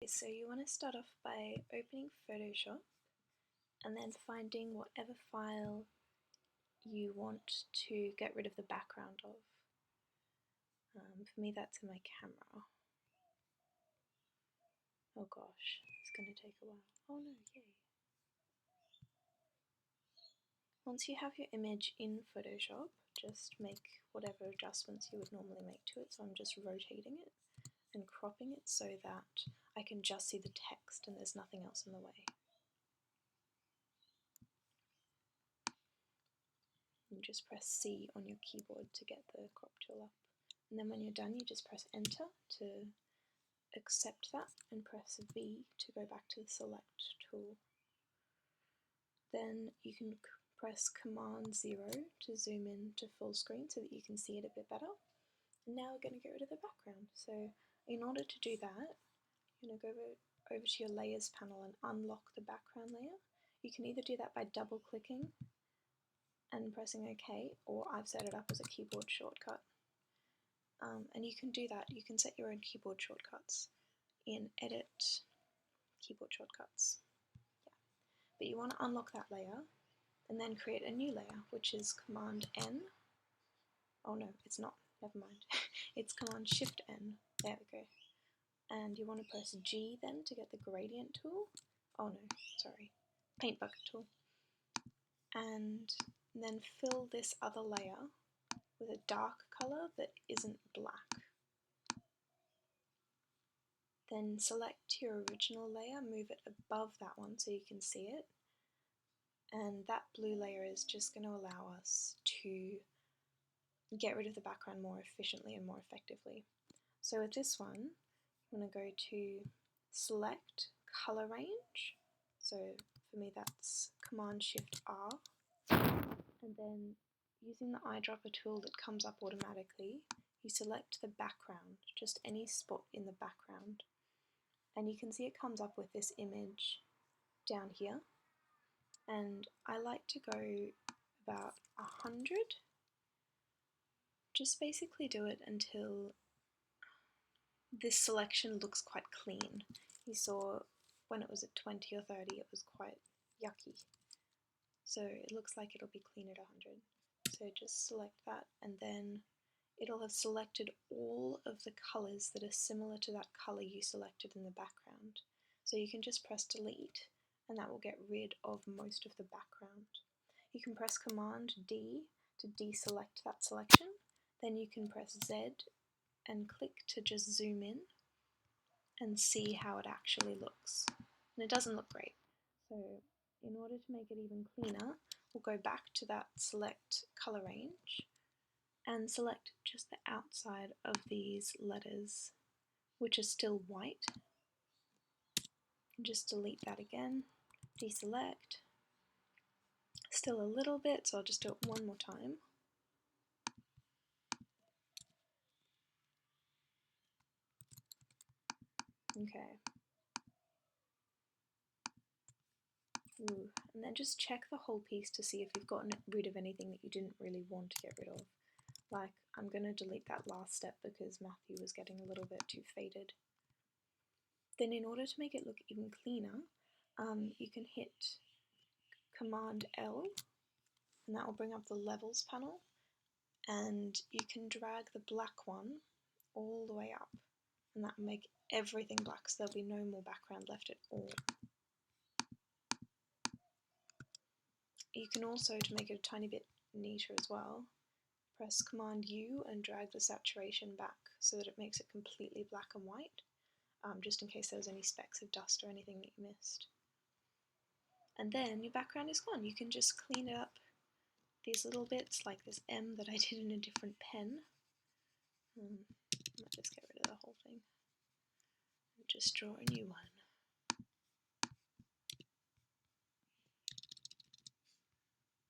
So you want to start off by opening Photoshop and then finding whatever file you want to get rid of the background of. For me that's in my camera. Oh gosh, it's going to take a while. Oh no, yay. Once you have your image in Photoshop, just make whatever adjustments you would normally make to it. So I'm just rotating it and cropping it so that I can just see the text and there's nothing else in the way. You just press C on your keyboard to get the crop tool up. And then when you're done, you just press Enter to accept that and press V to go back to the Select tool. Then you can press Command 0 to zoom in to full screen so that you can see it a bit better. And now we're going to get rid of the background. So in order to do that, you're going to go over to your Layers panel and unlock the background layer. You can either do that by double clicking and pressing OK, or I've set it up as a keyboard shortcut. And you can do that, you can set your own keyboard shortcuts in Edit, Keyboard Shortcuts. Yeah. But you want to unlock that layer and then create a new layer, which is Command N. Oh no, it's not, never mind. It's Command Shift N, there we go. And you want to press G then to get the gradient tool. Oh no, sorry, paint bucket tool. And then fill this other layer with a dark colour that isn't black. Then select your original layer, move it above that one so you can see it. And that blue layer is just going to allow us to get rid of the background more efficiently and more effectively. So with this one, I'm going to go to Select Color Range. So for me that's Command Shift R. And then using the eyedropper tool that comes up automatically, you select the background, just any spot in the background. And you can see it comes up with this image down here. And I like to go about 100. Just basically do it until this selection looks quite clean. You saw when it was at 20 or 30 it was quite yucky. So it looks like it'll be clean at 100. So just select that and then it'll have selected all of the colours that are similar to that colour you selected in the background. So you can just press delete and that will get rid of most of the background. You can press Command D to deselect that selection, then you can press Z and click to just zoom in and see how it actually looks. And it doesn't look great. So in order to make it even cleaner, we'll go back to that select colour range and select just the outside of these letters, which are still white. And just delete that again, deselect. Still a little bit, so I'll just do it one more time. Okay. Ooh. And then just check the whole piece to see if you've gotten rid of anything that you didn't really want to get rid of. Like, I'm going to delete that last step because Matthew was getting a little bit too faded. Then in order to make it look even cleaner, you can hit Command L and that will bring up the levels panel, and you can drag the black one all the way up and that will make everything black so there'll be no more background left at all. You can also, to make it a tiny bit neater as well, press Command U and drag the saturation back so that it makes it completely black and white, just in case there was any specks of dust or anything that you missed. And then your background is gone. You can just clean it up, these little bits like this M that I did in a different pen. I might just get rid of the whole thing and just draw a new one.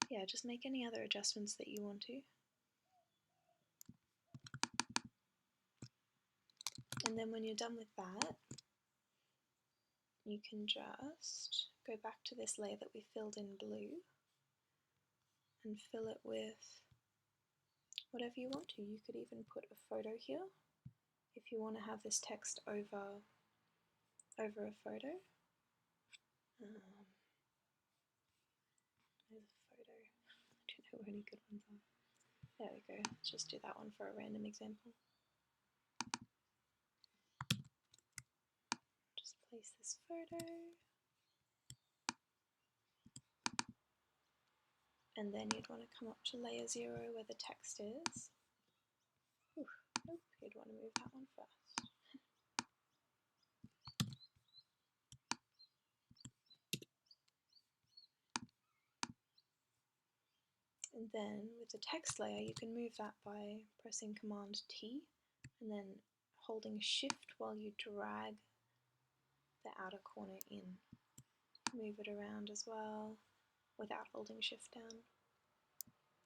Yeah, just make any other adjustments that you want to. And then when you're done with that, you can just go back to this layer that we filled in blue and fill it with whatever you want to. You could even put a photo here if you want to have this text over over a photo. There's a photo. I don't know where any good ones are. There we go. Let's just do that one for a random example. Just place this photo. And then you'd want to come up to layer 0 where the text is. Ooh, nope, you'd want to move that one first. And then with the text layer, you can move that by pressing Command T and then holding Shift while you drag the outer corner in. Move it around as well without holding Shift down.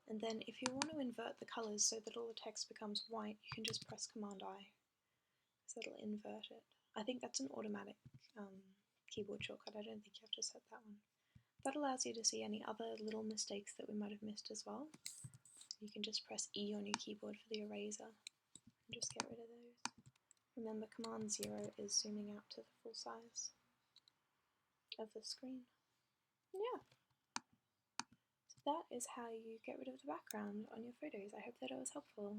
And then if you want to invert the colours so that all the text becomes white, you can just press Command I, because that'll invert it. I think that's an automatic keyboard shortcut. I don't think you have to set that one. That allows you to see any other little mistakes that we might have missed as well. You can just press E on your keyboard for the eraser and just get rid of those. Remember, Command 0 is zooming out to the full size of the screen. Yeah. So that is how you get rid of the background on your photos. I hope that it was helpful.